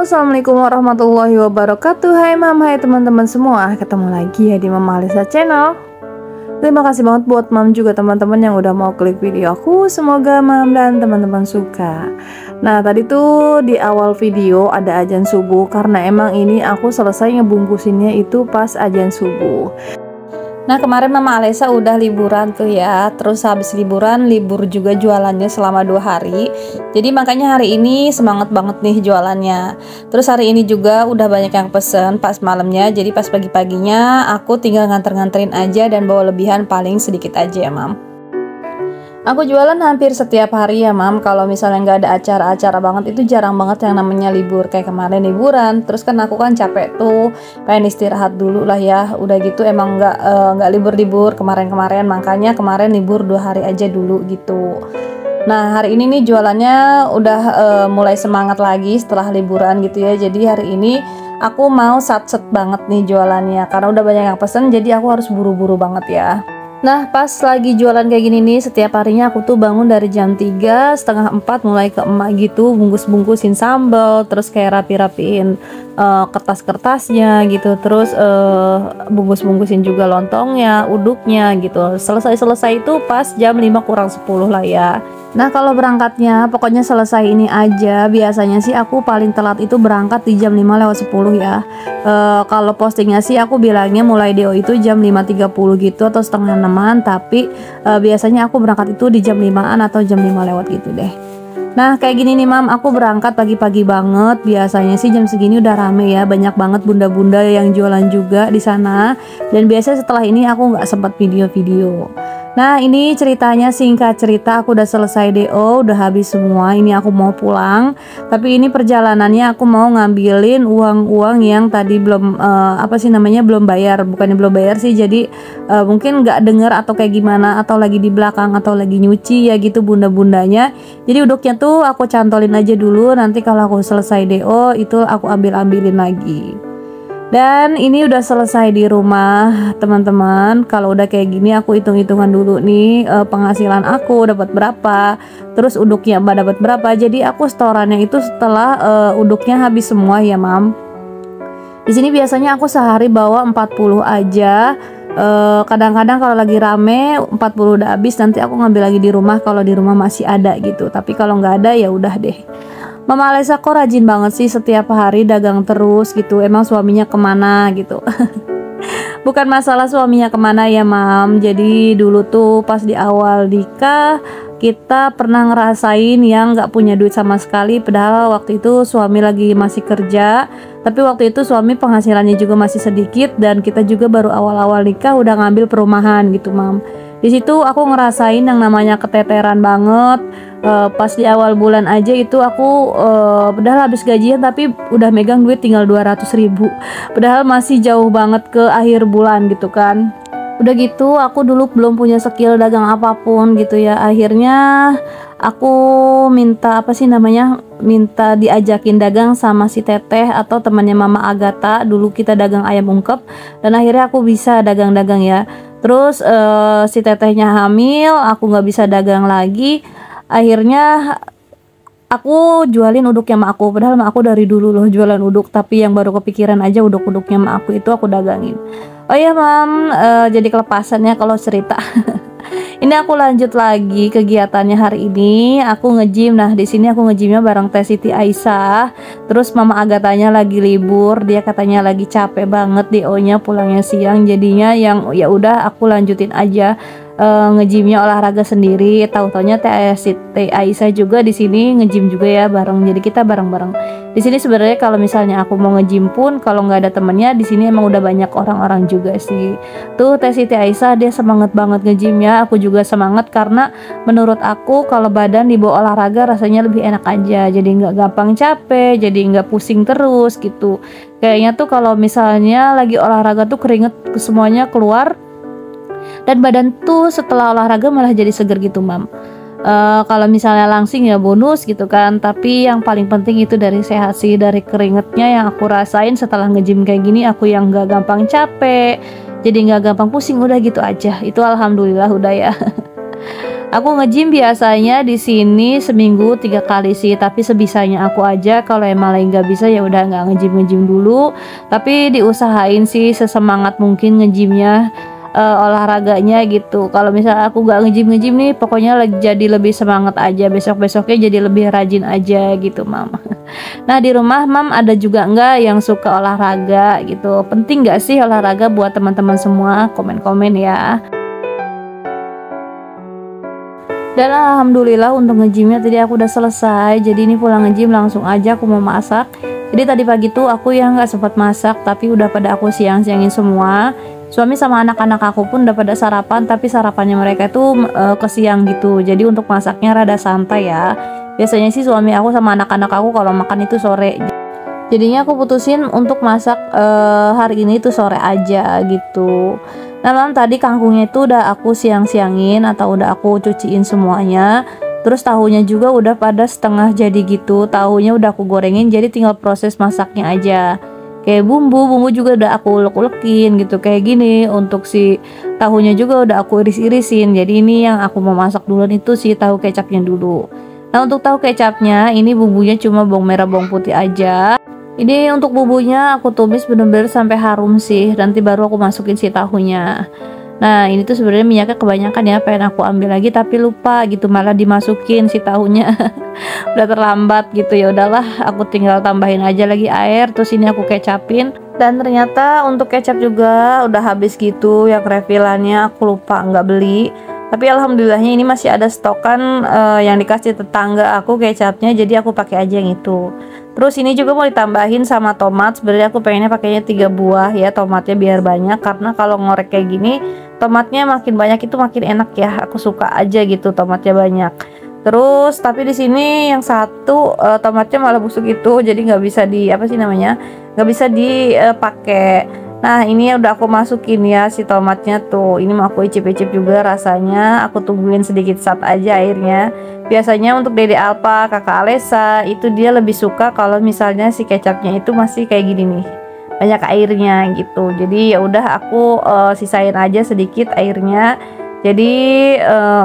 Halo, assalamualaikum warahmatullahi wabarakatuh. Hai mam, hai teman-teman semua. Ketemu lagi ya di Mama Alisa Channel. Terima kasih banget buat mam juga teman-teman yang udah mau klik video aku. Semoga mam dan teman-teman suka. Nah, tadi tuh di awal video ada azan subuh, karena emang ini aku selesai ngebungkusinnya itu pas azan subuh. Nah, kemarin Mama Alisa udah liburan tuh ya. Terus habis liburan, libur juga jualannya selama 2 hari. Jadi makanya hari ini semangat banget nih jualannya. Terus hari ini juga udah banyak yang pesen pas malamnya. Jadi pas pagi-paginya aku tinggal nganter-nganterin aja dan bawa lebihan paling sedikit aja ya mam. Aku jualan hampir setiap hari ya mam. Kalau misalnya nggak ada acara-acara banget, itu jarang banget yang namanya libur. Kayak kemarin liburan, terus kan aku kan capek tuh, pengen istirahat dulu lah ya. Udah gitu emang nggak libur-libur kemarin-kemarin, makanya kemarin libur 2 hari aja dulu gitu. Nah, hari ini nih jualannya udah mulai semangat lagi setelah liburan gitu ya. Jadi hari ini aku mau satset banget nih jualannya, karena udah banyak yang pesen, jadi aku harus buru-buru banget ya. Nah, pas lagi jualan kayak gini nih, setiap harinya aku tuh bangun dari jam 3, setengah 4 mulai ke emak gitu, bungkus-bungkusin sambal, terus kayak rapi-rapiin kertas-kertasnya gitu, terus bungkus-bungkusin juga lontongnya, uduknya gitu. Selesai-selesai itu pas jam 5 kurang 10 lah ya. Nah, kalau berangkatnya pokoknya selesai ini aja. Biasanya sih aku paling telat itu berangkat di jam 5 lewat 10 ya. Kalau postingnya sih aku bilangnya mulai DO itu jam 5.30 gitu atau setengah 6-an, tapi biasanya aku berangkat itu di jam 5-an atau jam 5 lewat gitu deh. Nah, kayak gini nih mam, aku berangkat pagi-pagi banget. Biasanya sih jam segini udah rame ya, banyak banget bunda-bunda yang jualan juga di sana. Dan biasanya setelah ini aku nggak sempat video-video. Nah, ini ceritanya, singkat cerita, aku udah selesai DO, udah habis semua. Ini aku mau pulang, tapi ini perjalanannya aku mau ngambilin uang-uang yang tadi belum belum bayar. Bukannya belum bayar sih, jadi mungkin nggak denger atau kayak gimana, atau lagi di belakang atau lagi nyuci ya gitu bunda-bundanya. Jadi uduknya tuh aku cantolin aja dulu, nanti kalau aku selesai DO itu aku ambil-ambilin lagi. Dan ini udah selesai di rumah teman-teman. Kalau udah kayak gini aku hitung-hitungan dulu nih penghasilan aku dapat berapa, terus uduknya dapat berapa. Jadi aku setorannya itu setelah uduknya habis semua ya mam. Di sini biasanya aku sehari bawa 40 aja. Kadang-kadang kalau lagi rame 40 udah habis, nanti aku ngambil lagi di rumah kalau di rumah masih ada gitu. Tapi kalau nggak ada ya udah deh. Mama Alisa kok rajin banget sih, setiap hari dagang terus gitu. Emang suaminya kemana gitu? Bukan masalah suaminya kemana ya mam. Jadi dulu tuh pas di awal nikah kita pernah ngerasain yang nggak punya duit sama sekali. Padahal waktu itu suami lagi masih kerja. Tapi waktu itu suami penghasilannya juga masih sedikit, dan kita juga baru awal-awal nikah udah ngambil perumahan gitu mam. Di situ aku ngerasain yang namanya keteteran banget. Pas di awal bulan aja itu aku padahal habis gajian tapi udah megang duit tinggal 200.000. Padahal masih jauh banget ke akhir bulan gitu kan. Udah gitu aku dulu belum punya skill dagang apapun gitu ya. Akhirnya aku minta minta diajakin dagang sama si Teteh atau temannya Mama Agatha. Dulu kita dagang ayam ungkep, dan akhirnya aku bisa dagang-dagang ya. Terus si Tetehnya hamil, aku nggak bisa dagang lagi. Akhirnya aku jualin uduknya mak aku. Padahal mak aku dari dulu loh jualan uduk, tapi yang baru kepikiran aja uduk-uduknya mak aku itu aku dagangin. Oh iya mam, jadi kelepasannya kalau cerita. Ini aku lanjut lagi kegiatannya hari ini. Aku nge-gym. Nah, di sini aku nge-gymnya bareng Teh Siti Aisyah. Terus Mama Agathanya lagi libur. Dia katanya lagi capek banget DO-nya, pulangnya siang. Jadinya yang ya udah aku lanjutin aja nge-gymnya, olahraga sendiri. Tahu-taunya Teh Siti Aisyah juga di sini nge-gym juga ya bareng. Jadi kita bareng-bareng. Di sini sebenarnya kalau misalnya aku mau nge-gym pun kalau nggak ada temennya, di sini emang udah banyak orang-orang juga sih. Tuh Teh Siti Aisyah dia semangat banget nge-gymnya. Aku juga semangat karena menurut aku kalau badan dibawa olahraga rasanya lebih enak aja. Jadi nggak gampang capek, jadi nggak pusing terus gitu. Kayaknya tuh kalau misalnya lagi olahraga tuh keringet semuanya keluar. Dan badan tuh setelah olahraga malah jadi seger gitu mam. Kalau misalnya langsing ya bonus gitu kan, tapi yang paling penting itu dari sehat sih, dari keringetnya yang aku rasain setelah nge-gym kayak gini. Aku yang nggak gampang capek, jadi nggak gampang pusing, udah gitu aja. Itu alhamdulillah udah ya. Aku nge-gym biasanya di sini seminggu 3 kali sih, tapi sebisanya aku aja. Kalau emang lagi nggak bisa ya udah nggak nge-gym dulu. Tapi diusahain sih sesemangat mungkin nge-gymnya, olahraganya gitu. Kalau misalnya aku nggak nge-gym nih, pokoknya jadi lebih semangat aja. Besoknya jadi lebih rajin aja gitu, Mam. Nah, di rumah Mam ada juga nggak yang suka olahraga gitu? Penting nggak sih olahraga buat teman-teman semua? Komen-komen ya. Dan alhamdulillah untuk nge-gymnya tadi aku udah selesai. Jadi ini pulang nge-gym langsung aja aku mau masak. Jadi tadi pagi tuh aku yang nggak sempat masak, tapi udah pada aku siang-siangin semua. Suami sama anak-anak aku pun udah pada sarapan, tapi sarapannya mereka tuh ke siang gitu. Jadi untuk masaknya rada santai ya. Biasanya sih suami aku sama anak-anak aku kalau makan itu sore. Jadinya aku putusin untuk masak hari ini tuh sore aja gitu. Nah, Mam, tadi kangkungnya itu udah aku siang-siangin atau udah aku cuciin semuanya. Terus tahunya juga udah pada setengah jadi gitu. Tahunya udah aku gorengin, jadi tinggal proses masaknya aja. Kayak bumbu juga udah aku ulek-ulekin gitu kayak gini. Untuk si tahunya juga udah aku iris-irisin. Jadi ini yang aku mau masak duluan itu si tahu kecapnya dulu. Nah, untuk tahu kecapnya ini bumbunya cuma bawang merah, bawang putih aja. Ini untuk bumbunya aku tumis bener-bener sampai harum sih. Nanti baru aku masukin si tahunya. Nah, ini tuh sebenarnya minyaknya kebanyakan ya, pengen aku ambil lagi tapi lupa gitu, malah dimasukin si tahunya. Udah terlambat gitu, ya udahlah, aku tinggal tambahin aja lagi air, terus ini aku kecapin. Dan ternyata untuk kecap juga udah habis gitu, yang refillannya aku lupa nggak beli. Tapi alhamdulillahnya ini masih ada stokan yang dikasih tetangga aku kecapnya, jadi aku pakai aja yang itu. Terus ini juga mau ditambahin sama tomat. Sebenarnya aku pengennya pakainya 3 buah ya tomatnya biar banyak, karena kalau ngorek kayak gini tomatnya makin banyak itu makin enak ya. Aku suka aja gitu tomatnya banyak. Terus tapi di sini yang satu tomatnya malah busuk itu, jadi nggak bisa nggak bisa dipakai. Nah, ini udah aku masukin ya si tomatnya tuh. Ini mau aku icip-icip juga rasanya. Aku tungguin sedikit saat aja airnya. Biasanya untuk Dede Alpa, Kakak Alesa itu dia lebih suka kalau misalnya si kecapnya itu masih kayak gini nih, banyak airnya gitu. Jadi ya udah aku sisain aja sedikit airnya. Jadi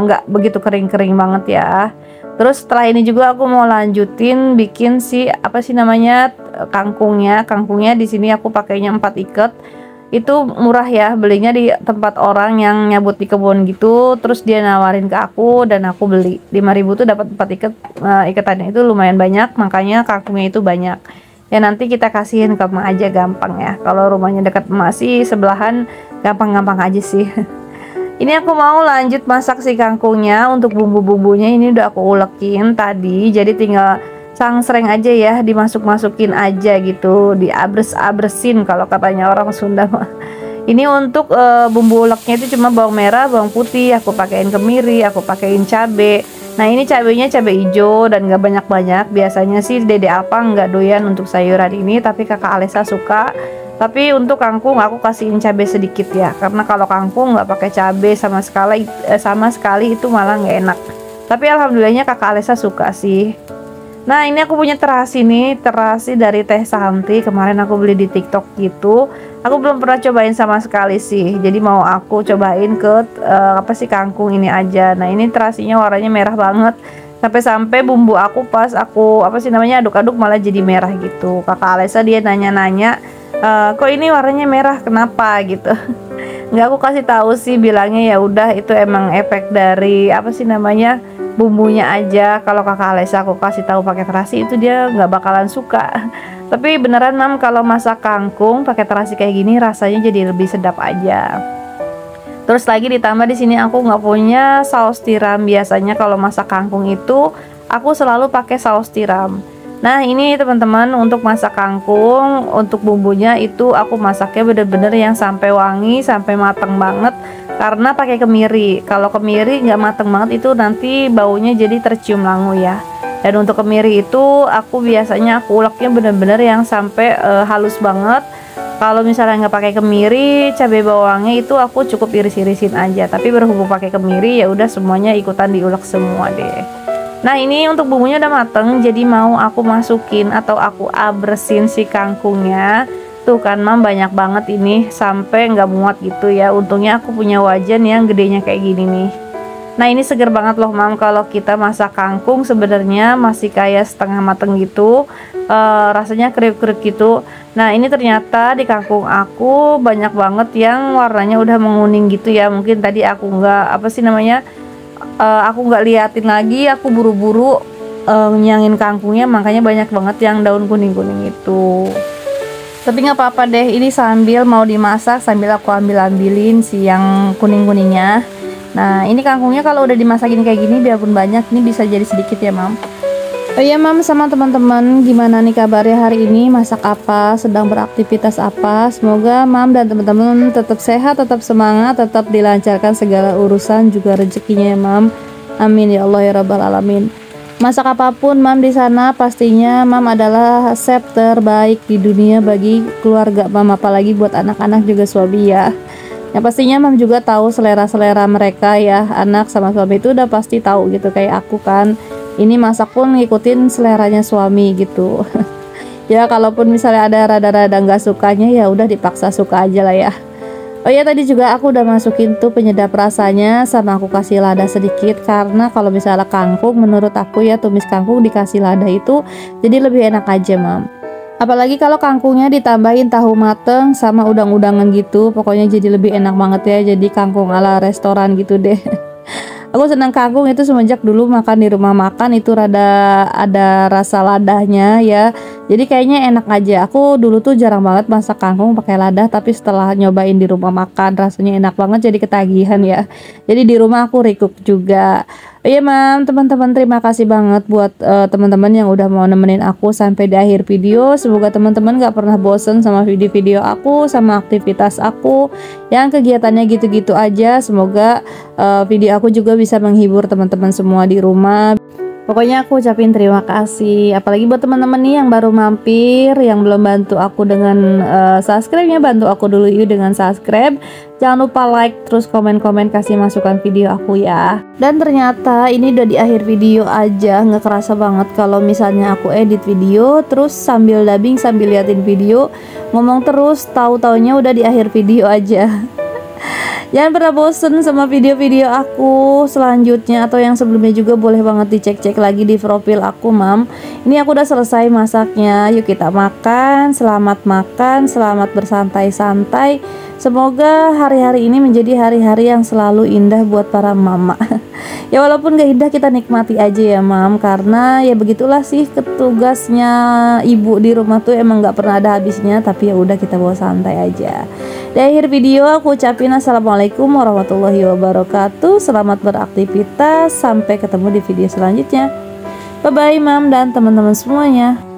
nggak begitu kering-kering banget ya. Terus setelah ini juga aku mau lanjutin bikin si kangkungnya. Kangkungnya di sini aku pakainya 4 ikat. Itu murah ya, belinya di tempat orang yang nyabut di kebun gitu. Terus dia nawarin ke aku dan aku beli 5.000 tuh dapat 4 ikat. Ikatannya itu lumayan banyak, makanya kangkungnya itu banyak. Ya nanti kita kasihin ke emak aja gampang ya. Kalau rumahnya dekat emak sih sebelahan, gampang-gampang aja sih. Ini aku mau lanjut masak si kangkungnya. Untuk bumbu-bumbunya ini udah aku ulekin tadi, jadi tinggal sangsreng aja ya, dimasuk-masukin aja gitu, diabres-abresin kalau katanya orang Sunda. Ini untuk bumbu uleknya itu cuma bawang merah, bawang putih, aku pakein kemiri, aku pakein cabe. Nah, ini cabenya cabe hijau dan gak banyak-banyak. Biasanya sih Dede Alpa nggak doyan untuk sayuran ini, tapi Kakak Alesa suka. Tapi untuk kangkung aku kasihin cabai sedikit ya, karena kalau kangkung nggak pakai cabai sama sekali itu malah nggak enak. Tapi alhamdulillahnya Kakak Alesa suka sih. Nah, ini aku punya terasi nih, terasi dari Teh Santi. Kemarin aku beli di TikTok gitu. Aku belum pernah cobain sama sekali sih. Jadi mau aku cobain ke kangkung ini aja. Nah, ini terasinya warnanya merah banget. Sampai-sampai bumbu aku pas aku aduk-aduk malah jadi merah gitu. Kakak Alesa dia nanya-nanya, kok ini warnanya merah, kenapa gitu. Nggak aku kasih tahu sih, bilangnya ya udah itu emang efek dari bumbunya aja. Kalau Kakak Alesa aku kasih tahu pakai terasi itu dia nggak bakalan suka. Tapi beneran Mam, kalau masak kangkung pakai terasi kayak gini rasanya jadi lebih sedap aja. Terus lagi ditambah di sini aku nggak punya saus tiram. Biasanya kalau masak kangkung itu aku selalu pakai saus tiram. Nah, ini teman-teman untuk masak kangkung, untuk bumbunya itu aku masaknya bener-bener yang sampai wangi, sampai mateng banget, karena pakai kemiri. Kalau kemiri nggak mateng banget itu nanti baunya jadi tercium langu ya. Dan untuk kemiri itu aku biasanya uleknya bener-bener yang sampai halus banget. Kalau misalnya nggak pakai kemiri, cabai bawangnya itu aku cukup iris-irisin aja. Tapi berhubung pakai kemiri ya udah semuanya ikutan diulek semua deh. Nah, ini untuk bumbunya udah mateng, jadi mau aku masukin atau aku abresin si kangkungnya. Tuh kan Mam, banyak banget ini sampai nggak muat gitu ya. Untungnya aku punya wajan yang gedenya kayak gini nih. Nah ini seger banget loh mam, kalau kita masak kangkung sebenarnya masih kayak setengah mateng gitu, rasanya kriuk-kriuk gitu. Nah ini ternyata di kangkung aku banyak banget yang warnanya udah menguning gitu ya. Mungkin tadi aku nggak apa sih namanya, aku nggak liatin lagi, aku buru-buru nyangin kangkungnya, makanya banyak banget yang daun kuning-kuning itu. Tapi nggak apa-apa deh, ini sambil mau dimasak sambil aku ambilin si yang kuning-kuningnya. Nah ini kangkungnya kalau udah dimasakin kayak gini biarpun banyak, ini bisa jadi sedikit ya mam. Oh iya mam, sama teman-teman, gimana nih kabarnya hari ini? Masak apa? Sedang beraktivitas apa? Semoga mam dan teman-teman tetap sehat, tetap semangat, tetap dilancarkan segala urusan juga rezekinya ya mam. Amin ya Allah ya rabbal alamin. Masak apapun mam di sana, pastinya mam adalah chef terbaik di dunia bagi keluarga mam, apalagi buat anak-anak juga suami ya. Yang pastinya mam juga tahu selera-selera mereka ya, anak sama suami itu udah pasti tahu gitu, kayak aku kan. Ini masak pun ngikutin seleranya suami gitu. Ya kalaupun misalnya ada rada-rada nggak sukanya ya udah dipaksa suka aja lah ya. Oh ya tadi juga aku udah masukin tuh penyedap rasanya, sama aku kasih lada sedikit, karena kalau misalnya kangkung menurut aku ya tumis kangkung dikasih lada itu jadi lebih enak aja mam. Apalagi kalau kangkungnya ditambahin tahu mateng sama udang-udangan gitu, pokoknya jadi lebih enak banget ya, jadi kangkung ala restoran gitu deh. Aku senang kangkung itu semenjak dulu makan di rumah makan itu rada ada rasa ladahnya ya. Jadi kayaknya enak aja. Aku dulu tuh jarang banget masak kangkung pakai lada, tapi setelah nyobain di rumah makan rasanya enak banget, jadi ketagihan ya. Jadi di rumah aku recook juga. Iya mam, teman-teman terima kasih banget buat teman-teman yang udah mau nemenin aku sampai di akhir video. Semoga teman-teman gak pernah bosen sama video-video aku, sama aktivitas aku yang kegiatannya gitu-gitu aja. Semoga video aku juga bisa menghibur teman-teman semua di rumah. Pokoknya aku ucapin terima kasih, apalagi buat teman-teman nih yang baru mampir, yang belum bantu aku dengan subscribe-nya, bantu aku dulu yuk dengan subscribe. Jangan lupa like, terus komen-komen, kasih masukan video aku ya. Dan ternyata ini udah di akhir video aja, nggak kerasa banget kalau misalnya aku edit video, terus sambil dubbing, sambil liatin video, ngomong terus, tahu-taunya udah di akhir video aja. Jangan pernah bosen sama video-video aku selanjutnya atau yang sebelumnya juga, boleh banget dicek-cek lagi di profil aku mam. Ini aku udah selesai masaknya, yuk kita makan, selamat bersantai-santai. Semoga hari-hari ini menjadi hari-hari yang selalu indah buat para mama. Ya walaupun gak indah kita nikmati aja ya mam, karena ya begitulah sih tugasnya ibu di rumah tuh, emang gak pernah ada habisnya. Tapi ya udah kita bawa santai aja. Di akhir video aku ucapin assalamualaikum warahmatullahi wabarakatuh. Selamat beraktivitas, sampai ketemu di video selanjutnya. Bye bye mam dan teman-teman semuanya.